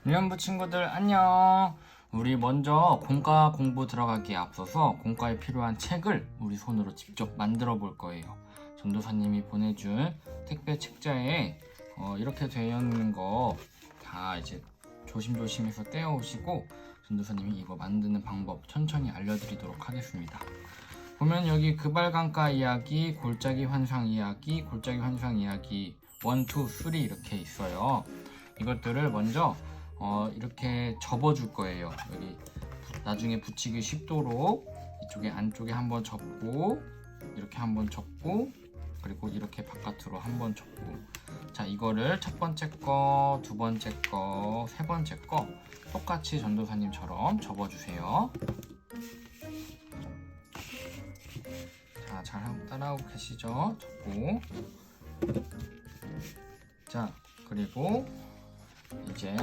유년부 친구들 안녕. 우리 먼저 공과 공부 들어가기에 앞서서 공과에 필요한 책을 우리 손으로 직접 만들어 볼 거예요. 전도사님이 보내준 택배 책자에 이렇게 되어 있는 거 다 이제 조심조심해서 떼어오시고 전도사님이 이거 만드는 방법 천천히 알려드리도록 하겠습니다. 보면 여기 금발강가 이야기, 골짜기 환상 이야기, 골짜기 환상 이야기 1, 2, 3 이렇게 있어요. 이것들을 먼저 이렇게 접어줄 거예요. 여기 나중에 붙이기 쉽도록 이쪽에 안쪽에 한번 접고 이렇게 한번 접고 그리고 이렇게 바깥으로 한번 접고. 자, 이거를 첫 번째 거, 두 번째 거, 세 번째 거 똑같이 전도사님처럼 접어주세요. 자, 잘 따라하고 계시죠? 접고. 자, 그리고 이제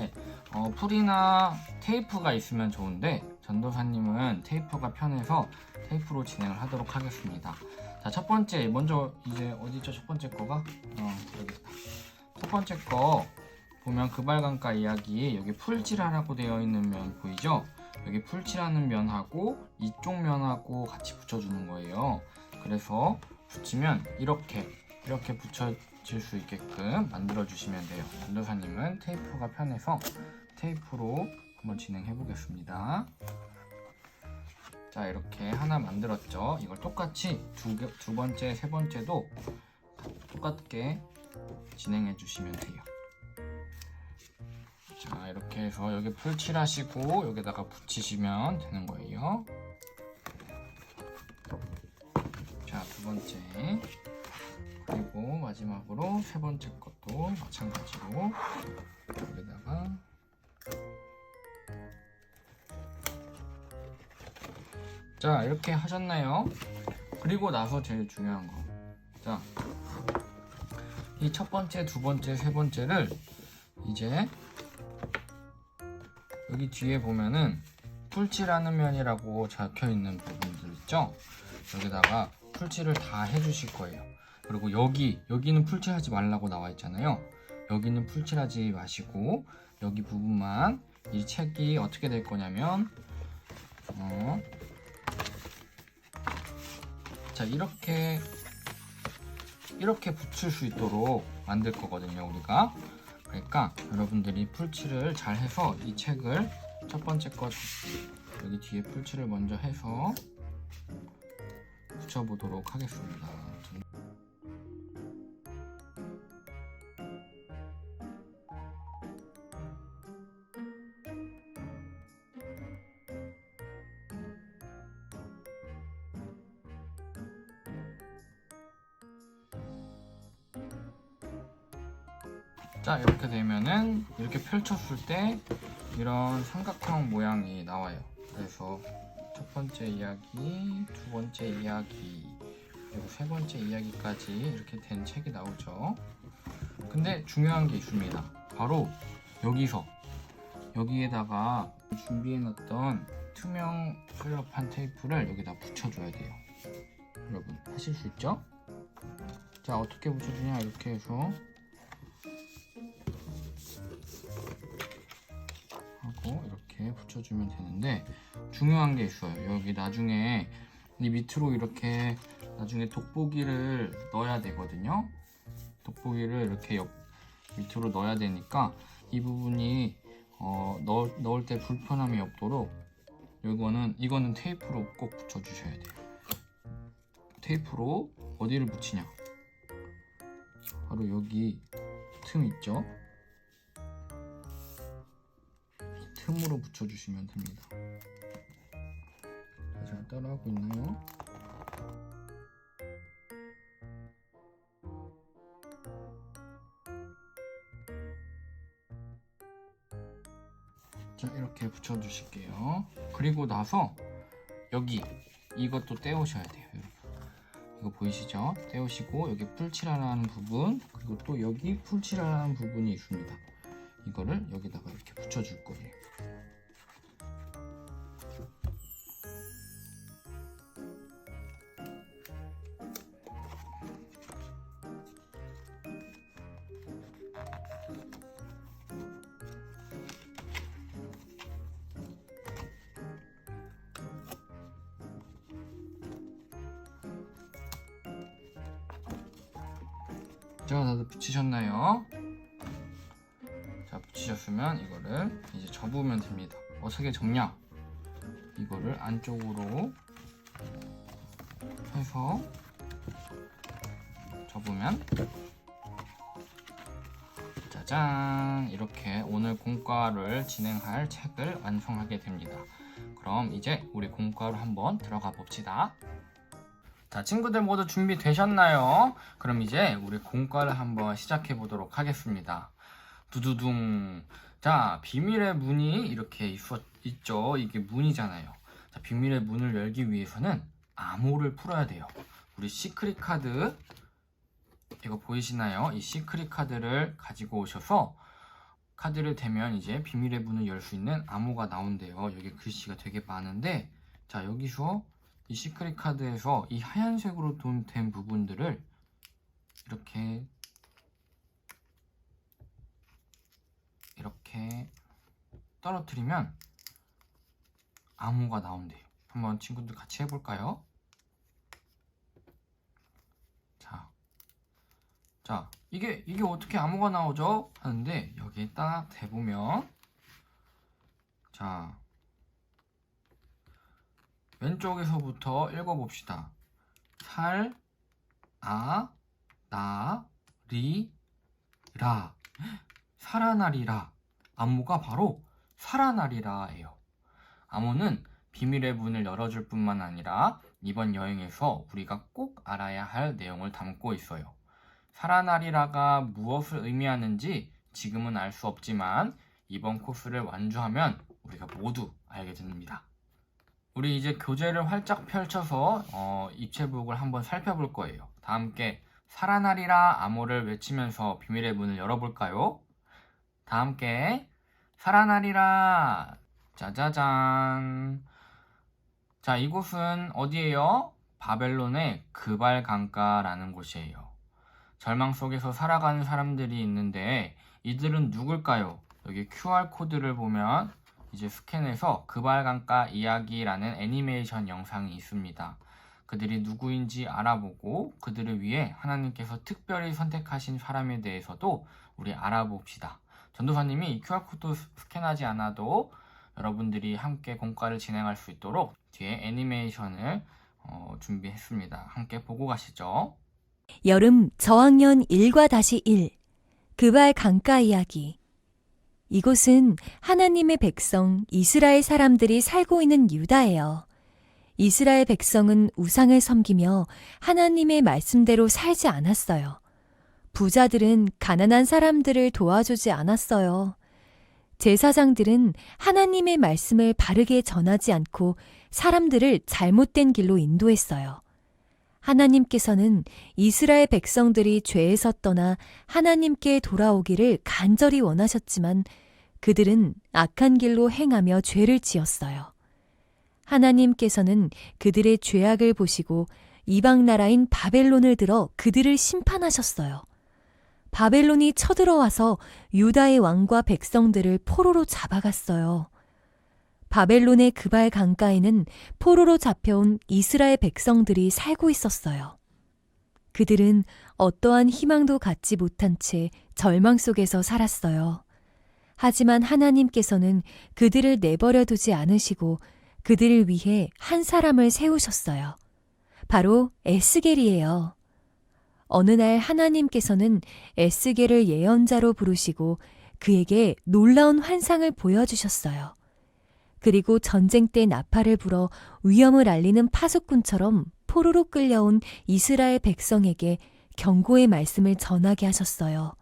풀이나 테이프가 있으면 좋은데 전도사님은 테이프가 편해서 테이프로 진행을 하도록 하겠습니다. 자, 첫 번째 먼저 이제 어디죠? 첫 번째 거가 여기 있다. 첫 번째 거 보면 금발강가 이야기 여기 풀칠하라고 되어 있는 면 보이죠? 여기 풀칠하는 면하고 이쪽 면하고 같이 붙여주는 거예요. 그래서 붙이면 이렇게 붙여질 수 있게끔 만들어 주시면 돼요. 전도사님은 테이프가 편해서 테이프로 한번 진행해 보겠습니다. 자, 이렇게 하나 만들었죠. 이걸 똑같이 두 번째, 세 번째도 똑같게 진행해 주시면 돼요. 자, 이렇게 해서 여기 풀칠하시고 여기다가 붙이시면 되는 거예요. 자, 두 번째 그리고 마지막으로 세 번째 것도 마찬가지로 여기다가 자, 이렇게 하셨나요? 그리고 나서 제일 중요한 거. 자, 이 첫 번째, 두 번째, 세 번째를 이제 여기 뒤에 보면은 풀칠하는 면이라고 적혀 있는 부분들 있죠? 여기다가 풀칠을 다 해주실 거예요. 그리고 여기는 풀칠하지 말라고 나와 있잖아요. 여기는 풀칠하지 마시고 여기 부분만 이 책이 어떻게 될 거냐면 자, 이렇게 붙일 수 있도록 만들 거거든요, 우리가. 그러니까 여러분들이 풀칠을 잘 해서 이 책을 첫 번째 거 여기 뒤에 풀칠을 먼저 해서 붙여보도록 하겠습니다. 자, 이렇게 되면은 이렇게 펼쳤을 때 이런 삼각형 모양이 나와요. 그래서 첫 번째 이야기, 두 번째 이야기, 그리고 세 번째 이야기까지 이렇게 된 책이 나오죠. 근데 중요한 게 있습니다. 바로 여기에다가 준비해놨던 투명 셀로판 테이프를 여기다 붙여줘야 돼요. 여러분 하실 수 있죠? 자, 어떻게 붙여주냐, 이렇게 해서 하고 이렇게 붙여주면 되는데 중요한 게 있어요. 여기 나중에 이 밑으로 이렇게 나중에 돋보기를 넣어야 되거든요. 돋보기를 이렇게 밑으로 넣어야 되니까 이 부분이 넣을 때 불편함이 없도록 이거는 테이프로 꼭 붙여주셔야 돼요. 테이프로 어디를 붙이냐? 바로 여기 틈 있죠? 틈으로 붙여주시면 됩니다. 잘 따라하고 있나요? 자, 이렇게 붙여주실게요. 그리고 나서 이것도 떼오셔야 돼요. 여러분, 이거 보이시죠? 떼오시고 여기 풀칠하라는 부분, 그리고 또 여기 풀칠하라는 부분이 있습니다. 이거를 여기다가 이렇게 붙여줄 거예요. 자, 다들 붙이셨나요? 자, 붙이셨으면 이거를 이제 접으면 됩니다. 어떻게 접냐? 이거를 안쪽으로 해서 접으면 짜잔! 이렇게 오늘 공과를 진행할 책을 완성하게 됩니다. 그럼 이제 우리 공과로 한번 들어가 봅시다. 자, 친구들 모두 준비되셨나요? 그럼 이제 우리 공과를 한번 시작해 보도록 하겠습니다. 두두둥. 자, 비밀의 문이 이렇게 있죠. 이게 문이잖아요. 자, 비밀의 문을 열기 위해서는 암호를 풀어야 돼요. 우리 시크릿 카드, 이거 보이시나요? 이 시크릿 카드를 가지고 오셔서 카드를 대면 이제 비밀의 문을 열 수 있는 암호가 나온대요. 여기 글씨가 되게 많은데, 자, 여기서 이 시크릿 카드에서 이 하얀색으로 된 부분들을 이렇게 떨어뜨리면 암호가 나온대요. 한번 친구들 같이 해볼까요? 자, 이게 어떻게 암호가 나오죠? 하는데 여기에 딱 대보면, 자, 왼쪽에서부터 읽어봅시다. 살, 아, 나, 리, 라. 살아나리라. 암호가 바로 살아나리라예요. 암호는 비밀의 문을 열어줄 뿐만 아니라 이번 여행에서 우리가 꼭 알아야 할 내용을 담고 있어요. 살아나리라가 무엇을 의미하는지 지금은 알 수 없지만 이번 코스를 완주하면 우리가 모두 알게 됩니다. 우리 이제 교재를 활짝 펼쳐서 입체북을 한번 살펴볼 거예요. 다 함께 살아나리라 암호를 외치면서 비밀의 문을 열어볼까요? 다 함께 살아나리라. 짜자잔. 자, 이곳은 어디예요? 바벨론의 그발 강가라는 곳이에요. 절망 속에서 살아가는 사람들이 있는데 이들은 누굴까요? 여기 QR코드를 보면 이제 스캔해서 그발 강가 이야기라는 애니메이션 영상이 있습니다. 그들이 누구인지 알아보고 그들을 위해 하나님께서 특별히 선택하신 사람에 대해서도 우리 알아봅시다. 전도사님이 이 QR코드 스캔하지 않아도 여러분들이 함께 공과를 진행할 수 있도록 뒤에 애니메이션을 준비했습니다. 함께 보고 가시죠. 여름 저학년 1과-1 그발 강가 이야기. 이곳은 하나님의 백성 이스라엘 사람들이 살고 있는 유다예요. 이스라엘 백성은 우상을 섬기며 하나님의 말씀대로 살지 않았어요. 부자들은 가난한 사람들을 도와주지 않았어요. 제사장들은 하나님의 말씀을 바르게 전하지 않고 사람들을 잘못된 길로 인도했어요. 하나님께서는 이스라엘 백성들이 죄에서 떠나 하나님께 돌아오기를 간절히 원하셨지만 그들은 악한 길로 행하며 죄를 지었어요. 하나님께서는 그들의 죄악을 보시고 이방 나라인 바벨론을 들어 그들을 심판하셨어요. 바벨론이 쳐들어와서 유다의 왕과 백성들을 포로로 잡아갔어요. 바벨론의 그발 강가에는 포로로 잡혀온 이스라엘 백성들이 살고 있었어요. 그들은 어떠한 희망도 갖지 못한 채 절망 속에서 살았어요. 하지만 하나님께서는 그들을 내버려 두지 않으시고 그들을 위해 한 사람을 세우셨어요. 바로 에스겔이에요. 어느 날 하나님께서는 에스겔을 예언자로 부르시고 그에게 놀라운 환상을 보여주셨어요. 그리고 전쟁 때 나팔을 불어 위험을 알리는 파수꾼처럼 포로로 끌려온 이스라엘 백성에게 경고의 말씀을 전하게 하셨어요.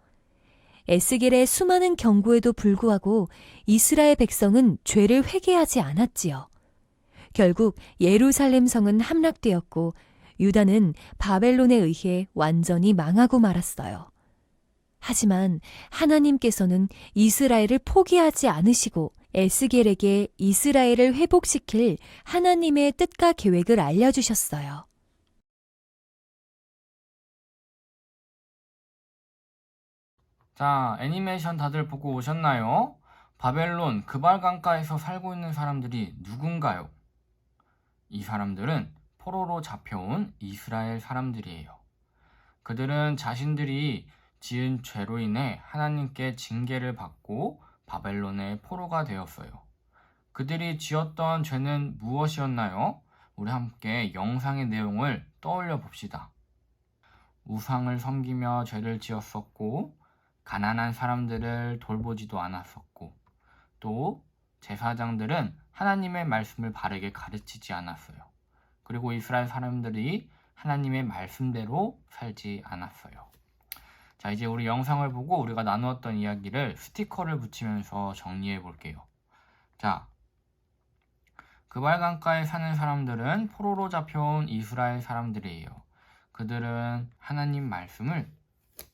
에스겔의 수많은 경고에도 불구하고 이스라엘 백성은 죄를 회개하지 않았지요. 결국 예루살렘 성은 함락되었고 유다는 바벨론에 의해 완전히 망하고 말았어요. 하지만 하나님께서는 이스라엘을 포기하지 않으시고 에스겔에게 이스라엘을 회복시킬 하나님의 뜻과 계획을 알려주셨어요. 자, 애니메이션 다들 보고 오셨나요? 바벨론 그발 강가에서 살고 있는 사람들이 누군가요? 이 사람들은 포로로 잡혀온 이스라엘 사람들이에요. 그들은 자신들이 지은 죄로 인해 하나님께 징계를 받고 바벨론의 포로가 되었어요. 그들이 지었던 죄는 무엇이었나요? 우리 함께 영상의 내용을 떠올려 봅시다. 우상을 섬기며 죄를 지었었고, 가난한 사람들을 돌보지도 않았었고, 또 제사장들은 하나님의 말씀을 바르게 가르치지 않았어요. 그리고 이스라엘 사람들이 하나님의 말씀대로 살지 않았어요. 자, 이제 우리 영상을 보고 우리가 나누었던 이야기를 스티커를 붙이면서 정리해 볼게요. 자, 그발 강가에 사는 사람들은 포로로 잡혀온 이스라엘 사람들이에요. 그들은 하나님 말씀을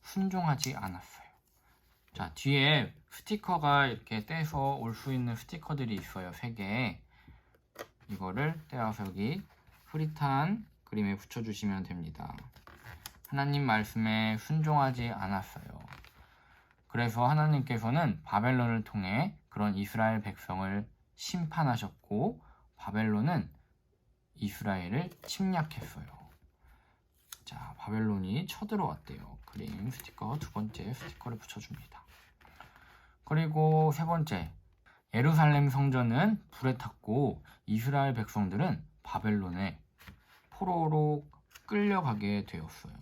순종하지 않았어요. 자, 뒤에 스티커가 이렇게 떼서 올 수 있는 스티커들이 있어요. 3개. 이거를 떼어서 여기 흐릿한 그림에 붙여주시면 됩니다. 하나님 말씀에 순종하지 않았어요. 그래서 하나님께서는 바벨론을 통해 그런 이스라엘 백성을 심판하셨고, 바벨론은 이스라엘을 침략했어요. 자, 바벨론이 쳐들어왔대요. 그림 스티커 2번째 스티커를 붙여줍니다. 그리고 3번째, 예루살렘 성전은 불에 탔고 이스라엘 백성들은 바벨론에 포로로 끌려가게 되었어요.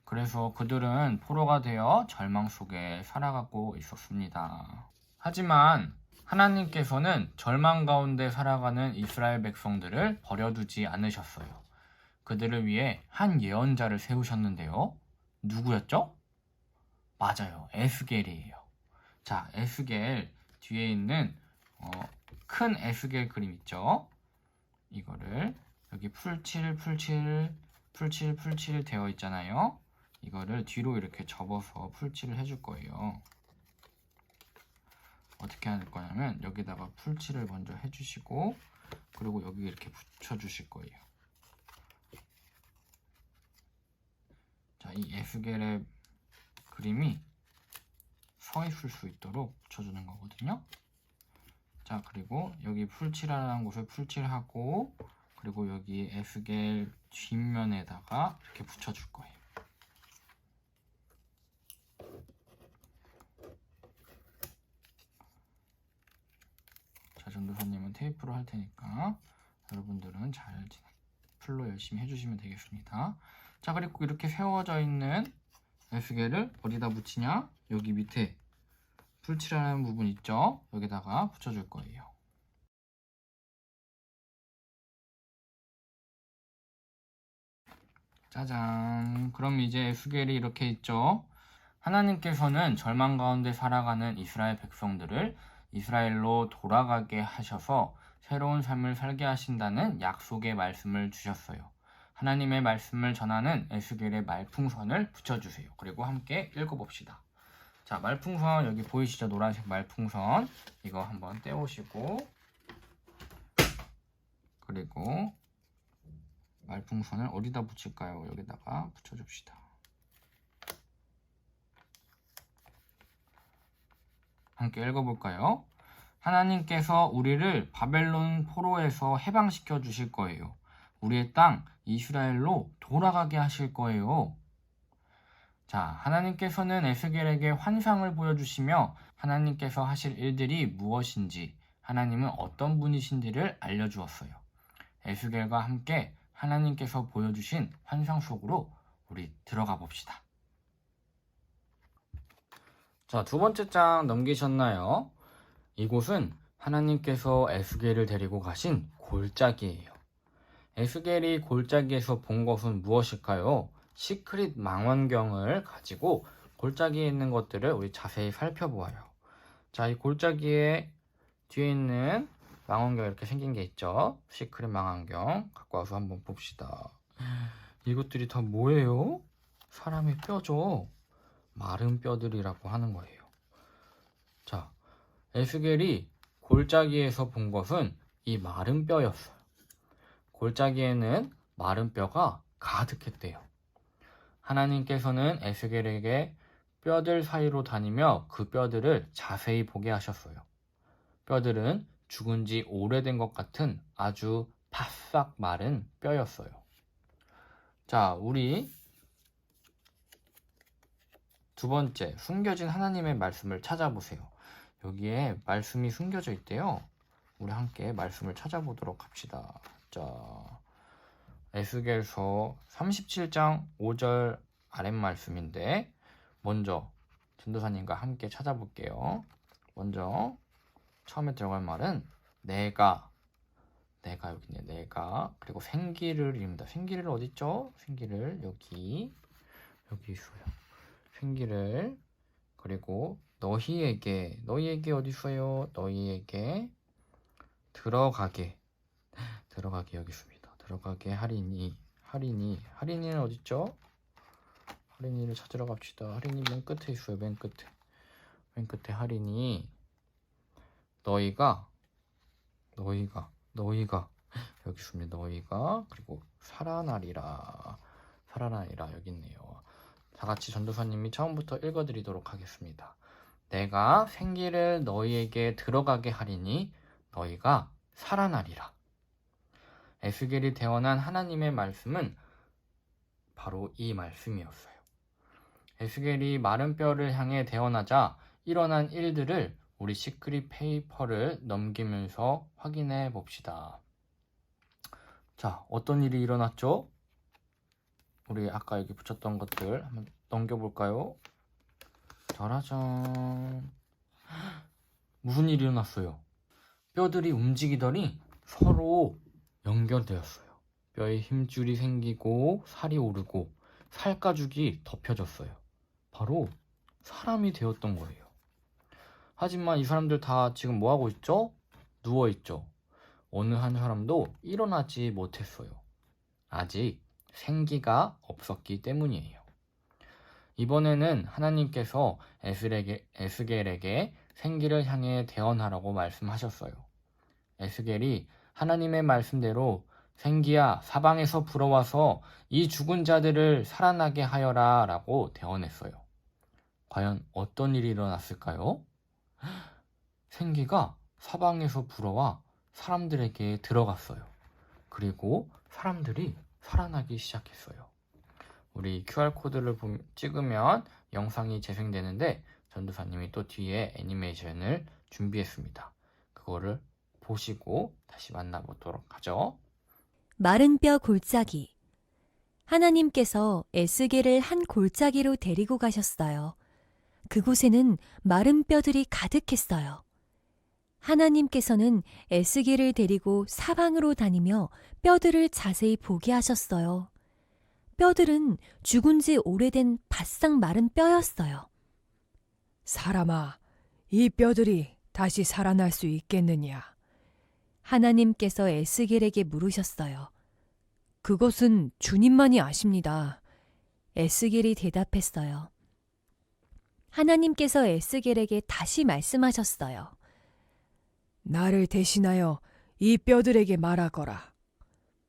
그래서 그들은 포로가 되어 절망 속에 살아가고 있었습니다. 하지만 하나님께서는 절망 가운데 살아가는 이스라엘 백성들을 버려두지 않으셨어요. 그들을 위해 한 예언자를 세우셨는데요. 누구였죠? 맞아요. 에스겔이에요. 자, 에스겔 뒤에 있는 큰 에스겔 그림 있죠? 이거를 여기 풀칠 되어 있잖아요. 이거를 뒤로 이렇게 접어서 풀칠을 해줄 거예요. 어떻게 할 거냐면 여기다가 풀칠을 먼저 해주시고, 그리고 여기 이렇게 붙여주실 거예요. 자, 이 에스겔의 그림이 서 있을 수 있도록 붙여주는 거거든요. 자, 그리고 여기 풀칠하라는 곳을 풀칠하고, 그리고 여기 에스겔 뒷면에다가 이렇게 붙여줄 거예요. 자, 전도사님은 테이프로 할 테니까 여러분들은 잘 풀로 열심히 해주시면 되겠습니다. 자, 그리고 이렇게 세워져 있는 에스겔을 어디다 붙이냐? 여기 밑에 풀칠하는 부분 있죠? 여기다가 붙여줄 거예요. 짜잔. 그럼 이제 에스겔이 이렇게 있죠? 하나님께서는 절망 가운데 살아가는 이스라엘 백성들을 이스라엘로 돌아가게 하셔서 새로운 삶을 살게 하신다는 약속의 말씀을 주셨어요. 하나님의 말씀을 전하는 에스겔의 말풍선을 붙여주세요. 그리고 함께 읽어봅시다. 자, 말풍선 여기 보이시죠? 노란색 말풍선. 이거 한번 떼오시고, 그리고 말풍선을 어디다 붙일까요? 여기다가 붙여줍시다. 함께 읽어볼까요? 하나님께서 우리를 바벨론 포로에서 해방시켜 주실 거예요. 우리의 땅 이스라엘로 돌아가게 하실 거예요. 자, 하나님께서는 에스겔에게 환상을 보여주시며 하나님께서 하실 일들이 무엇인지, 하나님은 어떤 분이신지를 알려주었어요. 에스겔과 함께 하나님께서 보여주신 환상 속으로 우리 들어가 봅시다. 자, 2번째 장 넘기셨나요? 이곳은 하나님께서 에스겔을 데리고 가신 골짜기예요. 에스겔이 골짜기에서 본 것은 무엇일까요? 시크릿 망원경을 가지고 골짜기에 있는 것들을 우리 자세히 살펴보아요. 자, 이 골짜기에 뒤에 있는 망원경 이렇게 생긴 게 있죠? 시크릿 망원경 갖고 와서 한번 봅시다. 이것들이 다 뭐예요? 사람의 뼈죠? 마른 뼈들이라고 하는 거예요. 자, 에스겔이 골짜기에서 본 것은 이 마른 뼈였어요. 골짜기에는 마른 뼈가 가득했대요. 하나님께서는 에스겔에게 뼈들 사이로 다니며 그 뼈들을 자세히 보게 하셨어요. 뼈들은 죽은 지 오래된 것 같은 아주 바싹 마른 뼈였어요. 자, 우리 두 번째, 숨겨진 하나님의 말씀을 찾아보세요. 여기에 말씀이 숨겨져 있대요. 우리 함께 말씀을 찾아보도록 합시다. 자, 에스겔서 37장 5절 아랫말씀인데 먼저 전도사님과 함께 찾아볼게요. 먼저 처음에 들어갈 말은 내가 여기 있네. 내가 그리고 생기를입니다. 생기를 어디 있죠? 생기를 여기 있어요. 생기를 그리고 너희에게 어디 있어요? 너희에게 들어가게 여기 있습니다. 들어가게 할인이는 어디 있죠? 할인이를 찾으러 갑시다. 할인이 맨 끝에 있어요. 맨 끝에 할인이 너희가 여기 있습니다. 너희가 그리고 살아나리라 여기 있네요. 다 같이 전도사님이 처음부터 읽어드리도록 하겠습니다. 내가 생기를 너희에게 들어가게 하리니 너희가 살아나리라. 에스겔이 대언한 하나님의 말씀은 바로 이 말씀이었어요. 에스겔이 마른 뼈를 향해 대언하자 일어난 일들을 우리 시크릿 페이퍼를 넘기면서 확인해 봅시다. 자, 어떤 일이 일어났죠? 우리 아까 여기 붙였던 것들 한번 넘겨볼까요? 짜라잔. 무슨 일이 일어났어요? 뼈들이 움직이더니 서로 연결되었어요. 뼈에 힘줄이 생기고 살이 오르고 살가죽이 덮여졌어요. 바로 사람이 되었던 거예요. 하지만 이 사람들 다 지금 뭐하고 있죠? 누워있죠. 어느 한 사람도 일어나지 못했어요. 아직 생기가 없었기 때문이에요. 이번에는 하나님께서 에스겔에게 생기를 향해 대언하라고 말씀하셨어요. 에스겔이 하나님의 말씀대로 생기야 사방에서 불어와서 이 죽은 자들을 살아나게 하여라 라고 대언했어요. 과연 어떤 일이 일어났을까요? 생기가 사방에서 불어와 사람들에게 들어갔어요. 그리고 사람들이 살아나기 시작했어요. 우리 QR코드를 찍으면 영상이 재생되는데 전도사님이 또 뒤에 애니메이션을 준비했습니다. 그거를 보시고 다시 만나보도록 하죠. 마른 뼈 골짜기. 하나님께서 에스겔을 한 골짜기로 데리고 가셨어요. 그곳에는 마른 뼈들이 가득했어요. 하나님께서는 에스겔을 데리고 사방으로 다니며 뼈들을 자세히 보게 하셨어요. 뼈들은 죽은 지 오래된 바싹 마른 뼈였어요. 사람아, 이 뼈들이 다시 살아날 수 있겠느냐? 하나님께서 에스겔에게 물으셨어요. 그것은 주님만이 아십니다. 에스겔이 대답했어요. 하나님께서 에스겔에게 다시 말씀하셨어요. 나를 대신하여 이 뼈들에게 말하거라.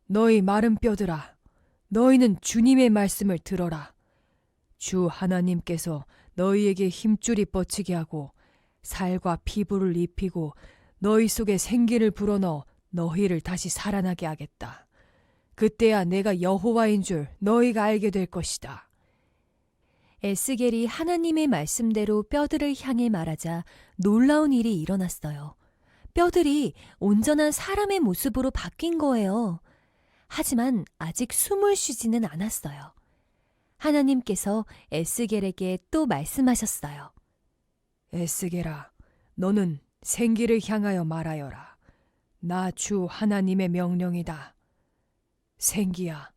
너희 마른 뼈들아, 너희는 주님의 말씀을 들어라. 주 하나님께서 너희에게 힘줄이 뻗치게 하고 살과 피부를 입히고 너희 속에 생기를 불어넣어 너희를 다시 살아나게 하겠다. 그때야 내가 여호와인 줄 너희가 알게 될 것이다. 에스겔이 하나님의 말씀대로 뼈들을 향해 말하자 놀라운 일이 일어났어요. 뼈들이 온전한 사람의 모습으로 바뀐 거예요. 하지만 아직 숨을 쉬지는 않았어요. 하나님께서 에스겔에게 또 말씀하셨어요. 에스겔아, 너는 생기를 향하여 말하여라. 나 주 하나님의 명령이다. 생기야,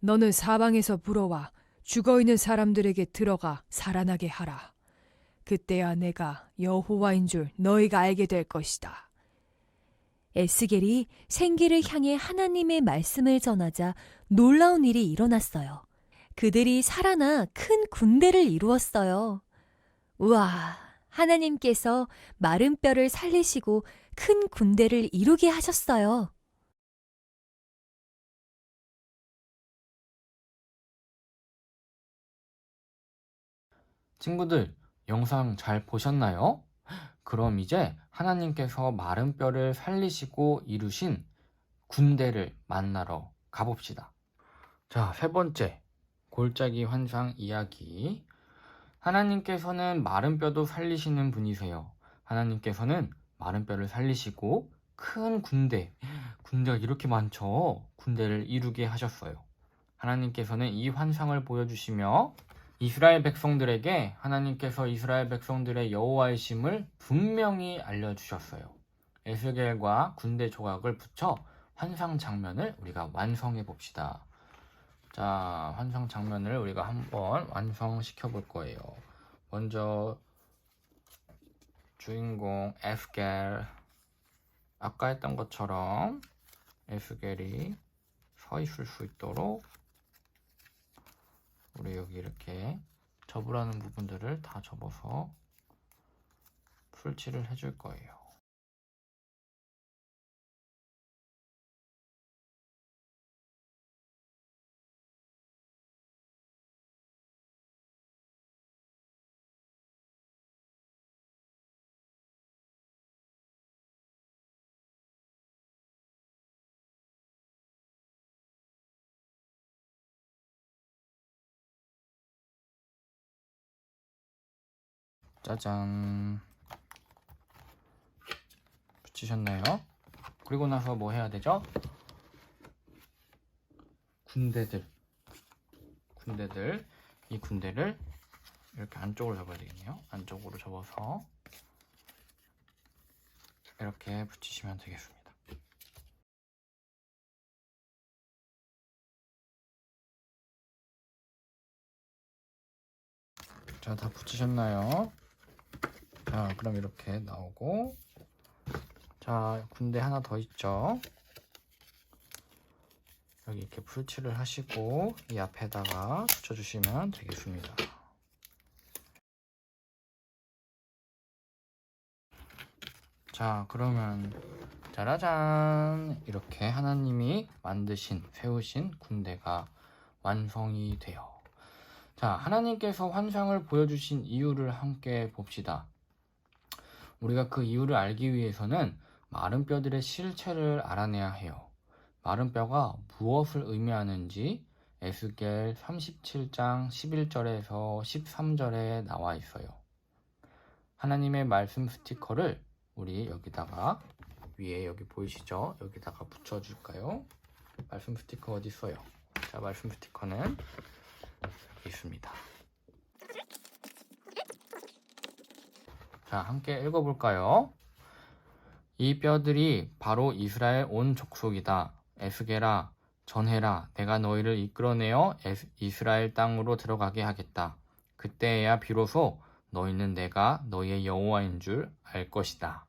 너는 사방에서 불어와 죽어있는 사람들에게 들어가 살아나게 하라. 그때야 내가 여호와인 줄 너희가 알게 될 것이다. 에스겔이 생기를 향해 하나님의 말씀을 전하자 놀라운 일이 일어났어요. 그들이 살아나 큰 군대를 이루었어요. 우와, 하나님께서 마른 뼈를 살리시고 큰 군대를 이루게 하셨어요. 친구들, 영상 잘 보셨나요? 그럼 이제 하나님께서 마른 뼈를 살리시고 이루신 군대를 만나러 가봅시다. 자, 세 번째 골짜기 환상 이야기. 하나님께서는 마른 뼈도 살리시는 분이세요. 하나님께서는 마른 뼈를 살리시고 큰 군대가 이렇게 많죠. 군대를 이루게 하셨어요. 하나님께서는 이 환상을 보여주시며 이스라엘 백성들에게 하나님께서 이스라엘 백성들의 여호와이심을 분명히 알려주셨어요. 에스겔과 군대 조각을 붙여 환상 장면을 우리가 완성해 봅시다. 자, 환상 장면을 우리가 한번 완성시켜 볼 거예요. 먼저 주인공 에스겔, 아까 했던 것처럼 에스겔이 서 있을 수 있도록 우리 여기 이렇게 접으라는 부분들을 다 접어서 풀칠을 해줄 거예요. 짜잔, 붙이셨나요? 그리고 나서 뭐 해야 되죠? 군대들, 이 군대를 이렇게 안쪽으로 접어야 되겠네요. 안쪽으로 접어서 이렇게 붙이시면 되겠습니다. 자, 다 붙이셨나요? 자, 그럼 이렇게 나오고, 자, 군대 하나 더 있죠. 여기 이렇게 풀칠을 하시고 이 앞에다가 붙여주시면 되겠습니다. 자, 그러면 짜라잔, 이렇게 하나님이 만드신, 세우신 군대가 완성이 돼요. 자, 하나님께서 환상을 보여주신 이유를 함께 봅시다. 우리가 그 이유를 알기 위해서는 마른 뼈들의 실체를 알아내야 해요. 마른 뼈가 무엇을 의미하는지 에스겔 37장 11절에서 13절에 나와 있어요. 하나님의 말씀 스티커를 우리 여기다가 위에 여기 보이시죠? 여기다가 붙여줄까요? 말씀 스티커 어디 있어요? 자, 말씀 스티커는 여기 있습니다. 자, 함께 읽어볼까요? 이 뼈들이 바로 이스라엘 온 족속이다. 에스겔아, 전해라. 내가 너희를 이끌어내어 이스라엘 땅으로 들어가게 하겠다. 그때야 비로소 너희는 내가 너희의 여호와인 줄 알 것이다.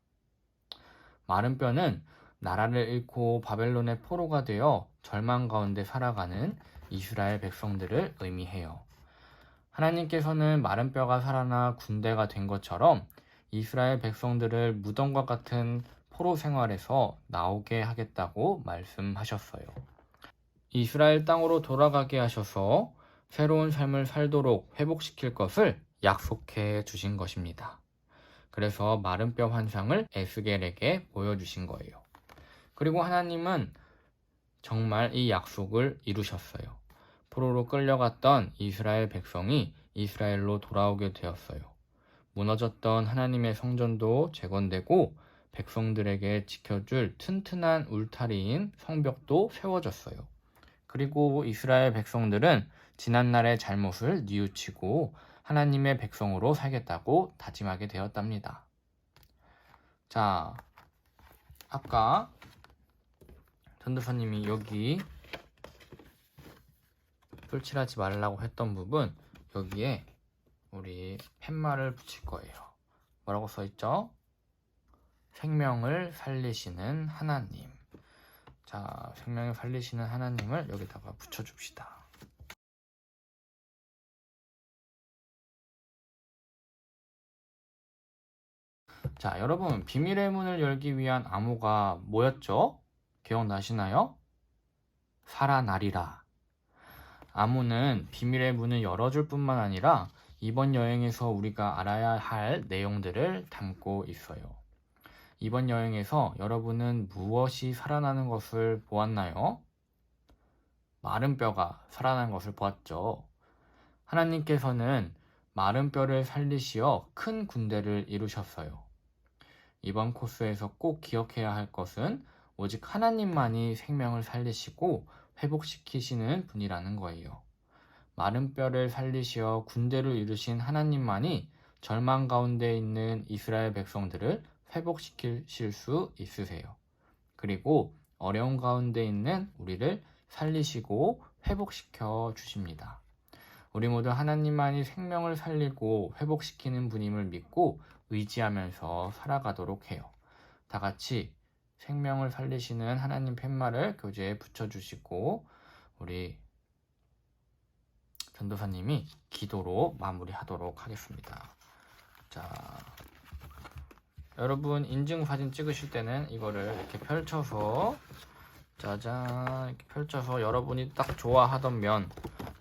마른 뼈는 나라를 잃고 바벨론의 포로가 되어 절망 가운데 살아가는 이스라엘 백성들을 의미해요. 하나님께서는 마른 뼈가 살아나 군대가 된 것처럼 이스라엘 백성들을 무덤과 같은 포로 생활에서 나오게 하겠다고 말씀하셨어요. 이스라엘 땅으로 돌아가게 하셔서 새로운 삶을 살도록 회복시킬 것을 약속해 주신 것입니다. 그래서 마른 뼈 환상을 에스겔에게 보여주신 거예요. 그리고 하나님은 정말 이 약속을 이루셨어요. 포로로 끌려갔던 이스라엘 백성이 이스라엘로 돌아오게 되었어요. 무너졌던 하나님의 성전도 재건되고 백성들에게 지켜줄 튼튼한 울타리인 성벽도 세워졌어요. 그리고 이스라엘 백성들은 지난날의 잘못을 뉘우치고 하나님의 백성으로 살겠다고 다짐하게 되었답니다. 자, 아까 전도사님이 여기 풀칠하지 말라고 했던 부분, 여기에 우리 팻말을 붙일 거예요. 뭐라고 써있죠? 생명을 살리시는 하나님. 자, 생명을 살리시는 하나님을 여기다가 붙여줍시다. 자, 여러분, 비밀의 문을 열기 위한 암호가 뭐였죠? 기억나시나요? 살아나리라. 암호는 비밀의 문을 열어줄 뿐만 아니라 이번 여행에서 우리가 알아야 할 내용들을 담고 있어요. 이번 여행에서 여러분은 무엇이 살아나는 것을 보았나요? 마른 뼈가 살아나는 것을 보았죠. 하나님께서는 마른 뼈를 살리시어 큰 군대를 이루셨어요. 이번 코스에서 꼭 기억해야 할 것은 오직 하나님만이 생명을 살리시고 회복시키시는 분이라는 거예요. 마른 뼈를 살리시어 군대를 이루신 하나님만이 절망 가운데 있는 이스라엘 백성들을 회복시키실 수 있으세요. 그리고 어려운 가운데 있는 우리를 살리시고 회복시켜 주십니다. 우리 모두 하나님만이 생명을 살리고 회복시키는 분임을 믿고 의지하면서 살아가도록 해요. 다 같이 생명을 살리시는 하나님 팻말을 교재에 붙여주시고 우리 전도사님이 기도로 마무리하도록 하겠습니다. 자, 여러분 인증사진 찍으실 때는 이거를 이렇게 펼쳐서 짜잔 이렇게 펼쳐서 여러분이 딱 좋아하던 면,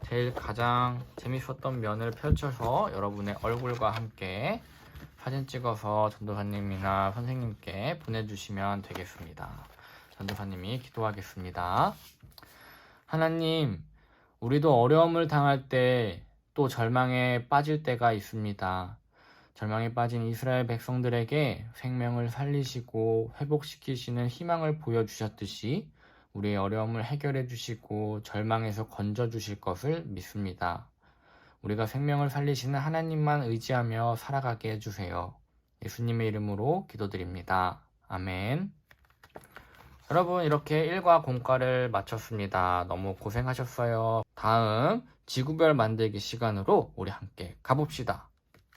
제일 가장 재밌었던 면을 펼쳐서 여러분의 얼굴과 함께 사진 찍어서 전도사님이나 선생님께 보내주시면 되겠습니다. 전도사님이 기도하겠습니다. 하나님, 우리도 어려움을 당할 때 또 절망에 빠질 때가 있습니다. 절망에 빠진 이스라엘 백성들에게 생명을 살리시고 회복시키시는 희망을 보여주셨듯이 우리의 어려움을 해결해 주시고 절망에서 건져 주실 것을 믿습니다. 우리가 생명을 살리시는 하나님만 의지하며 살아가게 해주세요. 예수님의 이름으로 기도드립니다. 아멘. 여러분 이렇게 1과 공과를 마쳤습니다. 너무 고생하셨어요. 다음 지구별 만들기 시간으로 우리 함께 가봅시다.